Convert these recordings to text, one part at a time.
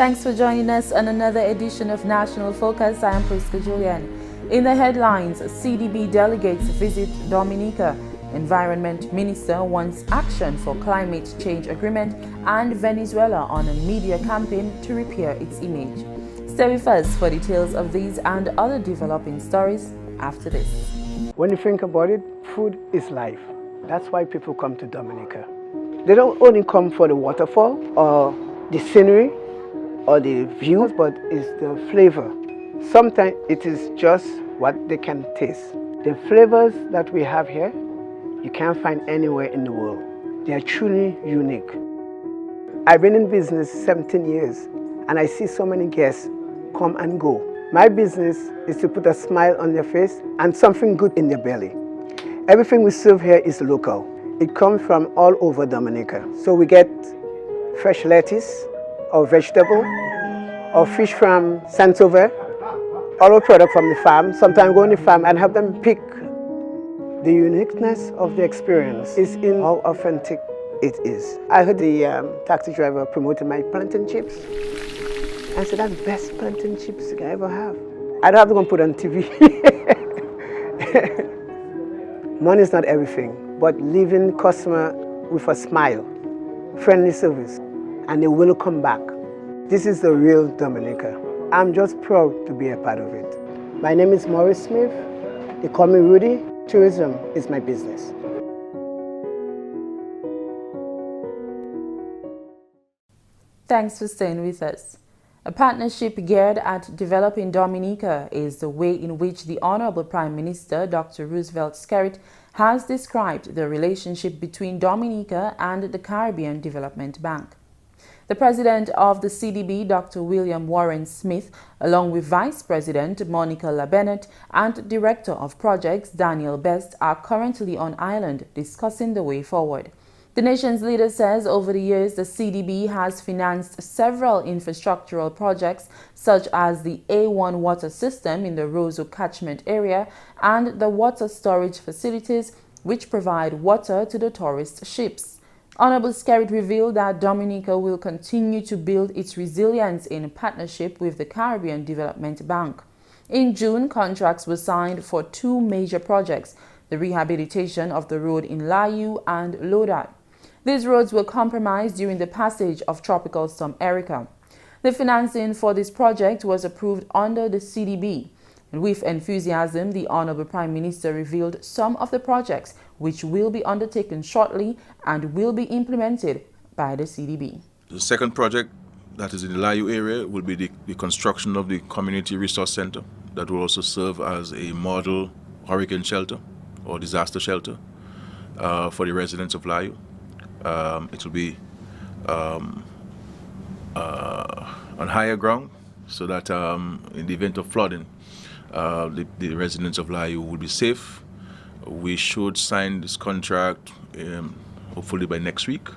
Thanks for joining us on another edition of National Focus. I am Prisca, Julien. In the headlines, CDB delegates visit Dominica. Environment Minister wants action for climate change agreement, and Venezuela on a media campaign to repair its image. Stay with us for details of these and other developing stories after this. When you think about it, food is life. That's why people come to Dominica. They don't only come for the waterfall or the scenery or the views, but it's the flavor. Sometimes it is just what they can taste. The flavors that we have here, you can't find anywhere in the world. They are truly unique. I've been in business 17 years, and I see so many guests come and go. My business is to put a smile on their face and something good in their belly. Everything we serve here is local. It comes from all over Dominica. So we get fresh lettuce, or vegetable, or fish from Santover, all our product from the farm. Sometimes go on the farm and help them pick. The uniqueness of the experience is in how authentic it is. I heard the taxi driver promoting my plantain chips. I said, that's the best plantain chips you can ever have. I don't have to go and put on TV. Money is not everything, but leaving customer with a smile, friendly service, and they will come back. This is the real Dominica. I'm just proud to be a part of it. My name is Maurice Smith. They call me Rudy. Tourism is my business. Thanks for staying with us. A partnership geared at developing Dominica is the way in which the Honorable Prime Minister, Dr. Roosevelt Skerrit, has described the relationship between Dominica and the Caribbean Development Bank. The President of the CDB, Dr. William Warren Smith, along with Vice President Monica LaBennett and Director of Projects Daniel Best, are currently on island discussing the way forward. The nation's leader says over the years the CDB has financed several infrastructural projects such as the A1 water system in the Roosevelt catchment area and the water storage facilities which provide water to the tourist ships. Honorable Skerrit revealed that Dominica will continue to build its resilience in partnership with the Caribbean Development Bank. In June, contracts were signed for two major projects, the rehabilitation of the road in Layou and Lodi. These roads were compromised during the passage of Tropical Storm Erica. The financing for this project was approved under the CDB. And with enthusiasm, the Honorable Prime Minister revealed some of the projects which will be undertaken shortly and will be implemented by the CDB. The second project that is in the Layou area will be the construction of the Community Resource Center that will also serve as a model hurricane shelter or disaster shelter for the residents of Layou. It will be on higher ground so that in the event of flooding, the residents of Layou will be safe. We should sign this contract hopefully by next week,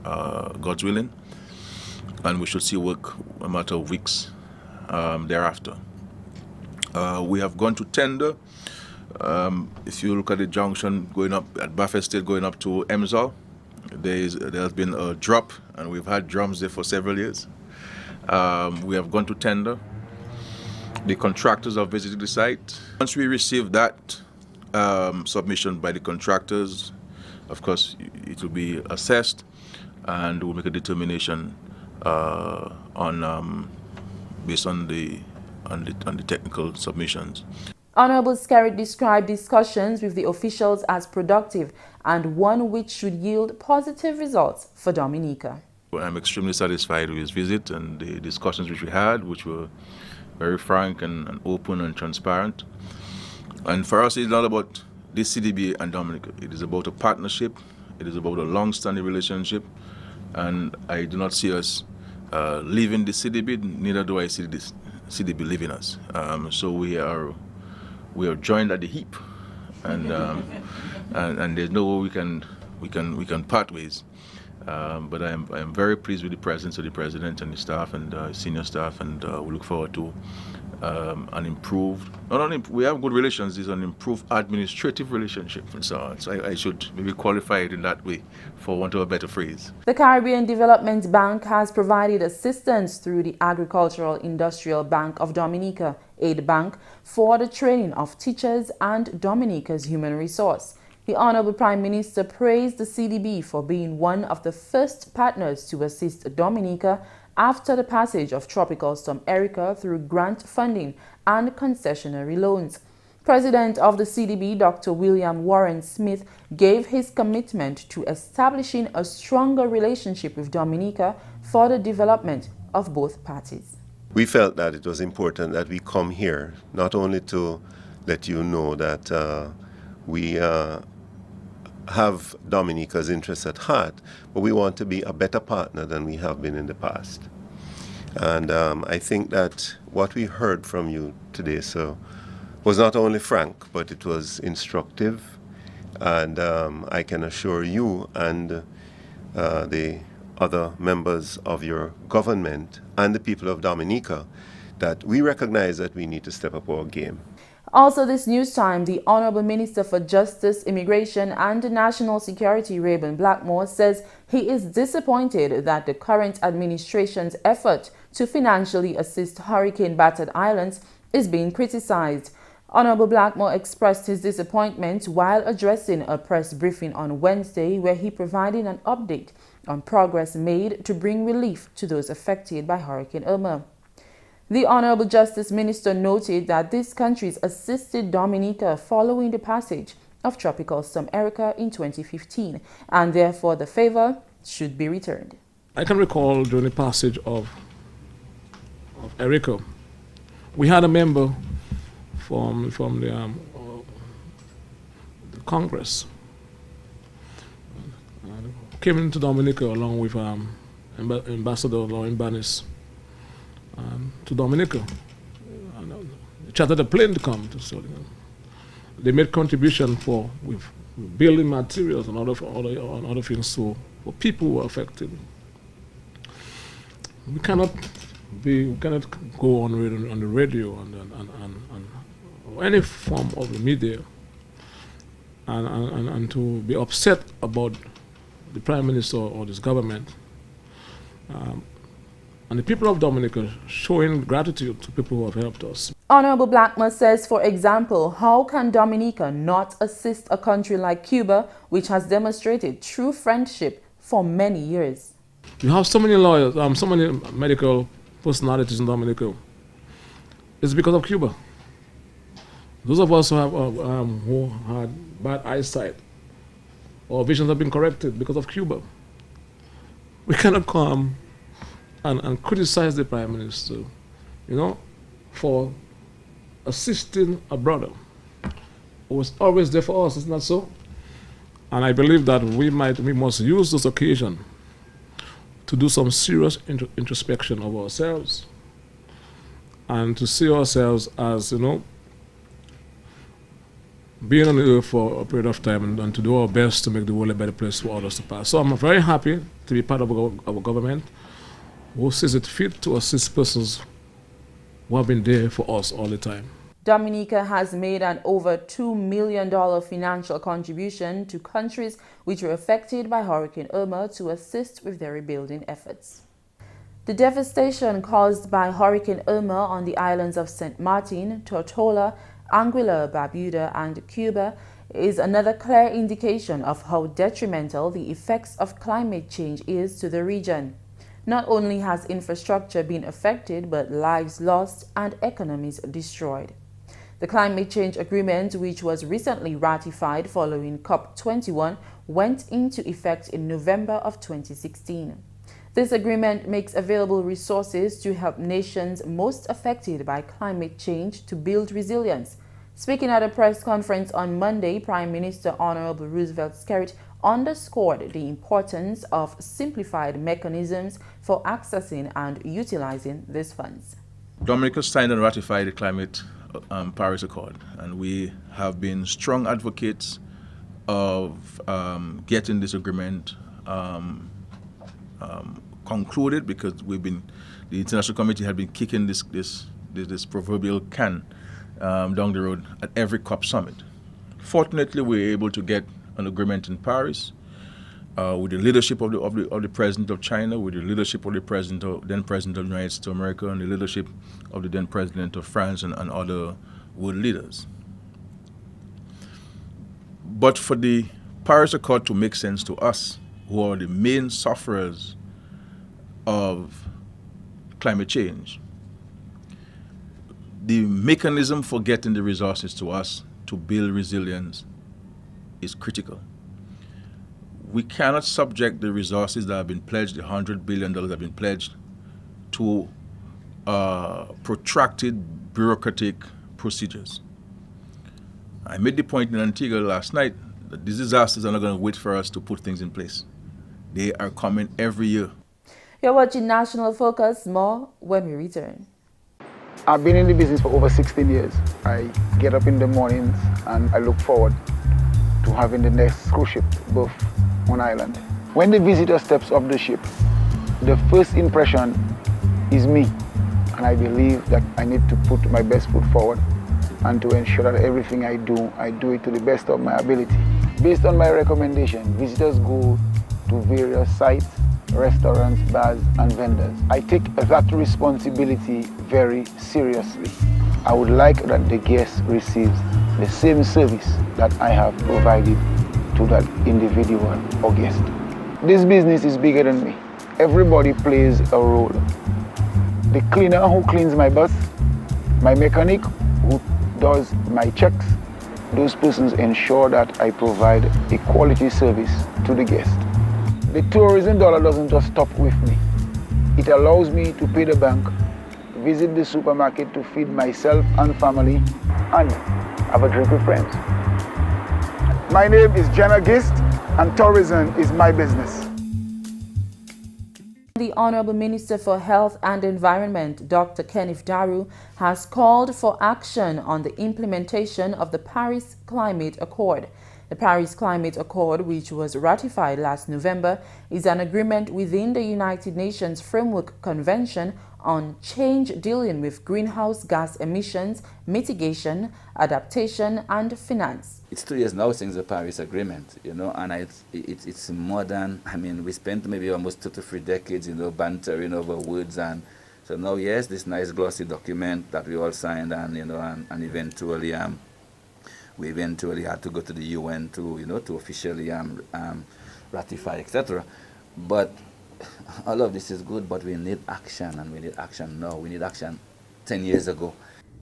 God's willing, and we should see work a matter of weeks thereafter. We have gone to tender. If you look at the junction going up at Buffett State going up to Emsal, there has been a drop, and we've had drums there for several years. We have gone to tender. The contractors have visited the site. Once we receive that submission by the contractors, of course, it will be assessed, and we'll make a determination based on the technical submissions. Honorable Skerrit described discussions with the officials as productive and one which should yield positive results for Dominica. I'm extremely satisfied with his visit and the discussions which we had, which were very frank and open and transparent. And for us, it's not about this CDB and Dominica. It is about a partnership. It is about a long-standing relationship. And I do not see us leaving the CDB, neither do I see this CDB leaving us. So we are joined at the hip, and there's no way we can part ways. But I am very pleased with the presence of the President and the staff and senior staff, and we look forward to an improved, not only we have good relations, it's an improved administrative relationship and so on. So I should maybe qualify it in that way, for want of a better phrase. The Caribbean Development Bank has provided assistance through the Agricultural Industrial Bank of Dominica, Aid Bank, for the training of teachers and Dominica's human resource. The Honorable Prime Minister praised the CDB for being one of the first partners to assist Dominica after the passage of Tropical Storm Erica through grant funding and concessionary loans. President of the CDB, Dr. William Warren Smith, gave his commitment to establishing a stronger relationship with Dominica for the development of both parties. We felt that it was important that we come here, not only to let you know that we have Dominica's interests at heart, but we want to be a better partner than we have been in the past. And I think that what we heard from you today was not only frank, but it was instructive. And I can assure you and the other members of your government and the people of Dominica that we recognize that we need to step up our game. Also this news time, the Honorable Minister for Justice, Immigration and National Security, Rayburn Blackmore, says he is disappointed that the current administration's effort to financially assist hurricane-battered islands is being criticized. Honorable Blackmore expressed his disappointment while addressing a press briefing on Wednesday, where he provided an update on progress made to bring relief to those affected by Hurricane Irma. The Honorable Justice Minister noted that these countries assisted Dominica following the passage of Tropical Storm Erica in 2015, and therefore the favor should be returned. I can recall during the passage of Erica, we had a member from the Congress came into Dominica along with Ambassador Lauren Bannis to Dominica. They chartered a plane to come to Sudan. They made contribution with building materials and other things for people who are affected. We cannot go on the radio and any form of the media and to be upset about the Prime Minister or this government. And the people of Dominica showing gratitude to people who have helped us. Honorable Blackmore says, for example, how can Dominica not assist a country like Cuba, which has demonstrated true friendship for many years? You have so many lawyers, so many medical personalities in Dominica. It's because of Cuba. Those of us who had bad eyesight, our visions have been corrected because of Cuba. We cannot come and criticize the Prime Minister, for assisting a brother who was always there for us. Isn't that so? And I believe that we must use this occasion to do some serious introspection of ourselves and to see ourselves as, being on the earth for a period of time and to do our best to make the world a better place for others to pass. So I'm very happy to be part of our government who sees it fit to assist persons who have been there for us all the time. Dominica has made an over $2 million financial contribution to countries which were affected by Hurricane Irma to assist with their rebuilding efforts. The devastation caused by Hurricane Irma on the islands of St. Martin, Tortola, Anguilla, Barbuda, and Cuba is another clear indication of how detrimental the effects of climate change is to the region. Not only has infrastructure been affected, but lives lost and economies destroyed. The Climate Change Agreement, which was recently ratified following COP21, went into effect in November of 2016. This agreement makes available resources to help nations most affected by climate change to build resilience. Speaking at a press conference on Monday, Prime Minister Honorable Roosevelt Skerrit underscored the importance of simplified mechanisms for accessing and utilizing these funds. Dominica signed and ratified the Climate Paris Accord, and we have been strong advocates of getting this agreement concluded, because the international community had been kicking this this proverbial can down the road at every COP summit. Fortunately, we were able to get an agreement in Paris with the leadership of the president of China, with the leadership of the then president of the United States of America, and the leadership of the then president of France and other world leaders. But for the Paris Accord to make sense to us, who are the main sufferers of climate change, the mechanism for getting the resources to us to build resilience is critical. We cannot subject the resources that have been pledged, the $100 billion that have been pledged, to protracted bureaucratic procedures. I made the point in Antigua last night that these disasters are not going to wait for us to put things in place. They are coming every year. You're watching National Focus. More when we return. I've been in the business for over 16 years. I get up in the mornings and I look forward to having the next cruise ship berth on island. When the visitor steps off the ship, the first impression is me. And I believe that I need to put my best foot forward and to ensure that everything I do it to the best of my ability. Based on my recommendation, visitors go to various sites, restaurants, bars, and vendors. I take that responsibility very seriously. I would like that the guest receives the same service that I have provided to that individual or guest. This business is bigger than me. Everybody plays a role. The cleaner who cleans my bus, my mechanic who does my checks, those persons ensure that I provide a quality service to the guest. The tourism dollar doesn't just stop with me. It allows me to pay the bank, visit the supermarket to feed myself and family, and have a drink with friends. My name is Jenna Gist, and tourism is my business. The Honorable Minister for Health and Environment, Dr. Kenneth Daru, has called for action on the implementation of the Paris Climate Accord. The Paris Climate Accord, which was ratified last November, is an agreement within the United Nations Framework Convention on change dealing with greenhouse gas emissions, mitigation, adaptation, and finance. It's 2 years now since the Paris Agreement, and it's more than, we spent maybe almost 2 to 3 decades, bantering over words, and so now, yes, this nice glossy document that we all signed, and and eventually, we eventually had to go to the UN to officially ratify, etc. But all of this is good, but we need action, and we need action now. We need action 10 years ago.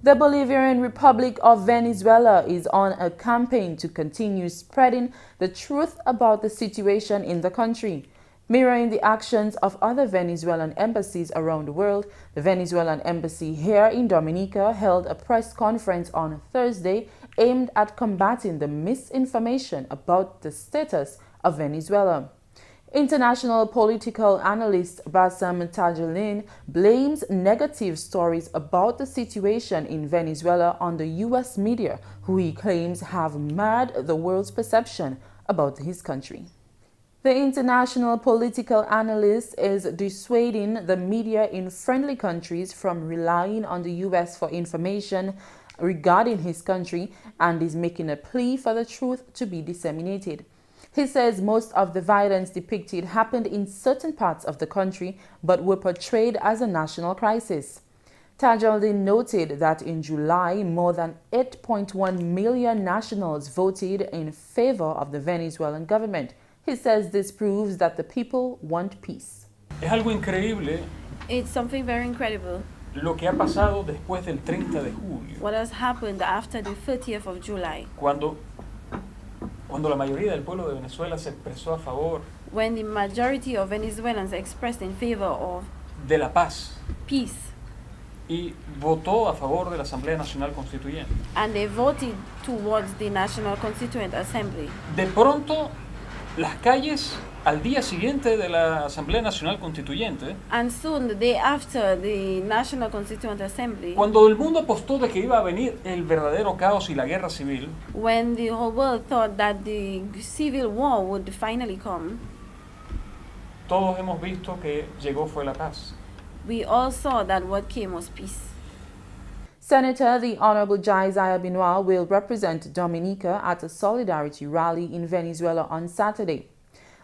The Bolivarian Republic of Venezuela is on a campaign to continue spreading the truth about the situation in the country. Mirroring the actions of other Venezuelan embassies around the world, the Venezuelan embassy here in Dominica held a press conference on Thursday aimed at combating the misinformation about the status of Venezuela. International political analyst Bassam Tajulin blames negative stories about the situation in Venezuela on the U.S. media, who he claims have marred the world's perception about his country. The international political analyst is dissuading the media in friendly countries from relying on the U.S. for information regarding his country and is making a plea for the truth to be disseminated. He says most of the violence depicted happened in certain parts of the country but were portrayed as a national crisis. Tajuddin noted that in July, more than 8.1 million nationals voted in favor of the Venezuelan government. He says this proves that the people want peace. Es algo increíble. It's something very incredible. Lo que ha pasado después del 30 de julio. What has happened after the 30th of July? Cuando la mayoría del pueblo de Venezuela se expresó a favor. When the majority of Venezuelans expressed in favor of de la paz. Peace. Y votó a favor de la Asamblea Nacional Constituyente. And they voted towards the National Constituent Assembly. De pronto, las calles al día siguiente de la Asamblea Nacional Constituyente. And soon, the day after the National Constituent Assembly. Cuando el mundo apostó de que iba a venir el verdadero caos y la guerra civil. When the whole world thought that the civil war would finally come. Todos hemos visto que llegó fue la paz. We all saw that what came was peace. Senator the Honorable Jaiziah Benoit will represent Dominica at a solidarity rally in Venezuela on Saturday.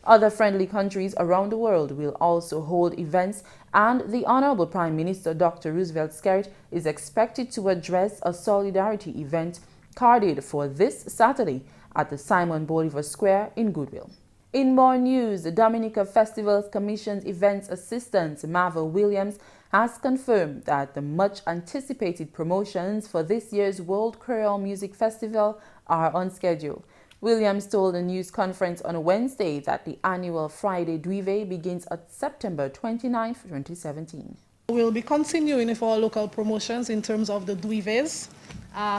Other friendly countries around the world will also hold events, and the Honorable Prime Minister Dr. Roosevelt Skerrit is expected to address a solidarity event carded for this Saturday at the Simon Bolivar Square in Goodwill. In more news, the Dominica Festivals Commission's events assistant Marvel Williams has confirmed that the much-anticipated promotions for this year's World Creole Music Festival are on schedule. Williams told a news conference on Wednesday that the annual Friday Duive begins on September 29, 2017. We'll be continuing with our local promotions in terms of the Duives.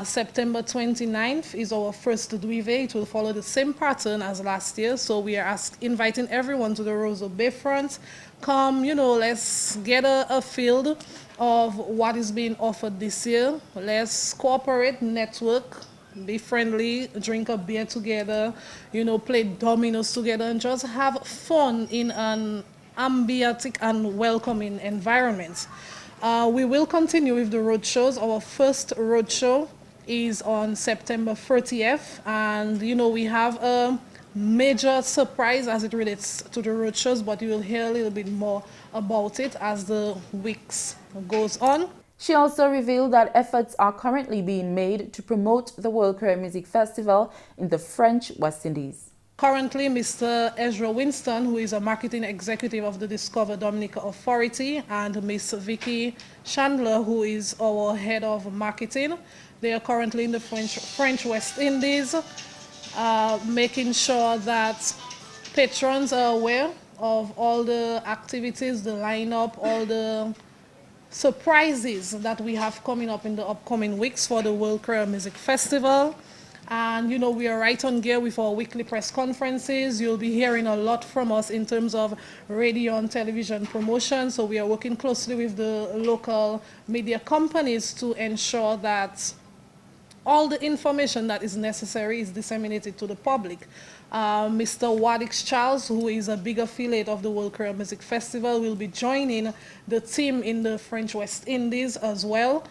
September 29th is our first Duive. It will follow the same pattern as last year. So we are inviting everyone to the Roosevelt Bayfront. Come, let's get a feel of what is being offered this year. Let's cooperate, network, be friendly, drink a beer together, play dominoes together, and just have fun in an ambient and welcoming environment. We will continue with the road shows. Our first road show is on September 30th, and we have a major surprise as it relates to the road shows, but you will hear a little bit more about it as the weeks goes on. She also revealed that efforts are currently being made to promote the World Creole Music Festival in the French West Indies. Currently, Mr. Ezra Winston, who is a marketing executive of the Discover Dominica Authority, and Miss Vicky Chandler, who is our head of marketing, they are currently in the French West Indies, making sure that patrons are aware of all the activities, the lineup, all the surprises that we have coming up in the upcoming weeks for the World Creole Music Festival. And we are right on gear with our weekly press conferences. You'll be hearing a lot from us in terms of radio and television promotion. So we are working closely with the local media companies to ensure that all the information that is necessary is disseminated to the public. Mr. Wadix Charles, who is a big affiliate of the World Creole Music Festival, will be joining the team in the French West Indies as well.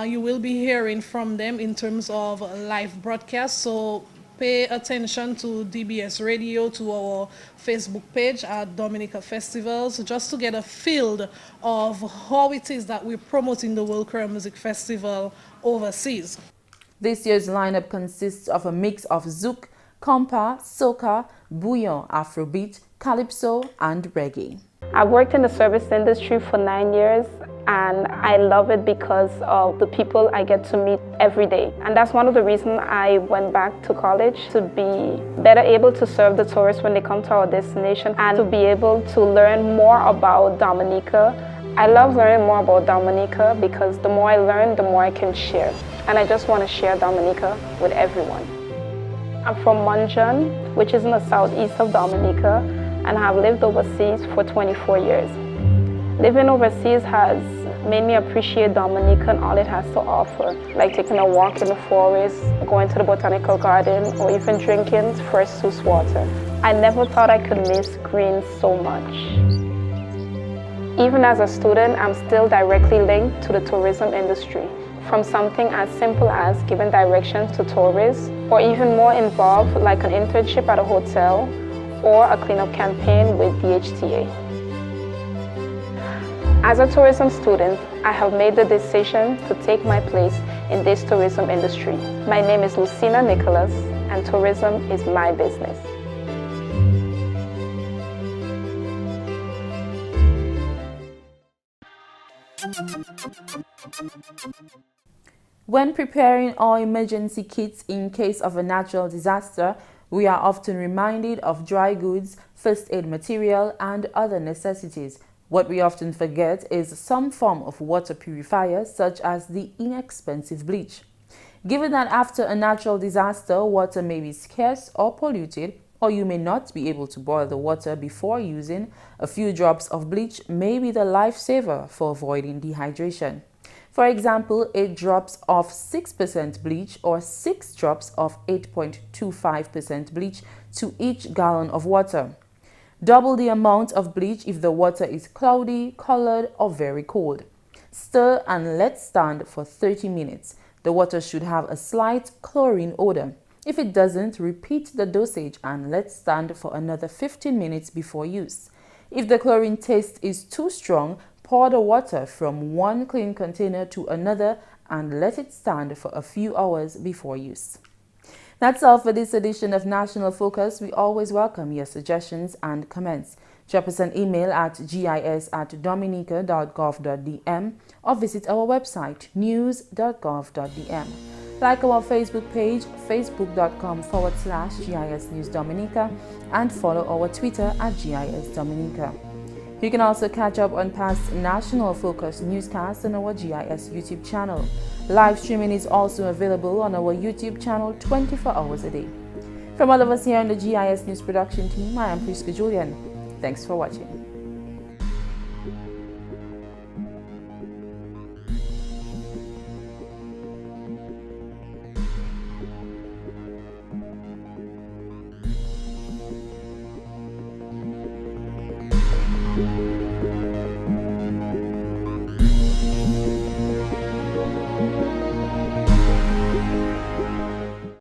You will be hearing from them in terms of live broadcast, so pay attention to DBS Radio, to our Facebook page at Dominica Festivals, just to get a feel of how it is that we're promoting the World Creole Music Festival overseas. This year's lineup consists of a mix of zouk, compa, soca, bouillon, afrobeat, calypso, and reggae. I've worked in the service industry for 9 years, and I love it because of the people I get to meet every day. And that's one of the reasons I went back to college, to be better able to serve the tourists when they come to our destination and to be able to learn more about Dominica. I love learning more about Dominica because the more I learn, the more I can share. And I just want to share Dominica with everyone. I'm from Munjan, which is in the southeast of Dominica, and have lived overseas for 24 years. Living overseas has made me appreciate Dominica and all it has to offer, like taking a walk in the forest, going to the botanical garden, or even drinking fresh Swiss water. I never thought I could miss green so much. Even as a student, I'm still directly linked to the tourism industry, from something as simple as giving directions to tourists, or even more involved like an internship at a hotel or a cleanup campaign with the HTA. As a tourism student, I have made the decision to take my place in this tourism industry. My name is Lucina Nicholas, and tourism is my business. When preparing our emergency kits in case of a natural disaster, we are often reminded of dry goods, first aid material, and other necessities. What we often forget is some form of water purifier, such as the inexpensive bleach. Given that after a natural disaster, water may be scarce or polluted, or you may not be able to boil the water before using, a few drops of bleach may be the lifesaver for avoiding dehydration. For example, 8 drops of 6% bleach or 6 drops of 8.25% bleach to each gallon of water. Double the amount of bleach if the water is cloudy, colored, or very cold. Stir and let stand for 30 minutes. The water should have a slight chlorine odor. If it doesn't, repeat the dosage and let stand for another 15 minutes before use. If the chlorine taste is too strong, pour the water from one clean container to another and let it stand for a few hours before use. That's all for this edition of National Focus. We always welcome your suggestions and comments. Drop us an email at gis@dominica.gov.dm or visit our website news.gov.dm. Like our Facebook page, facebook.com/GIS News Dominica, and follow our Twitter at GIS Dominica. You can also catch up on past National Focus newscasts on our GIS YouTube channel. Live streaming is also available on our YouTube channel 24 hours a day. From all of us here on the GIS News production team, I am Prisca Julien. Thanks for watching. Thank you.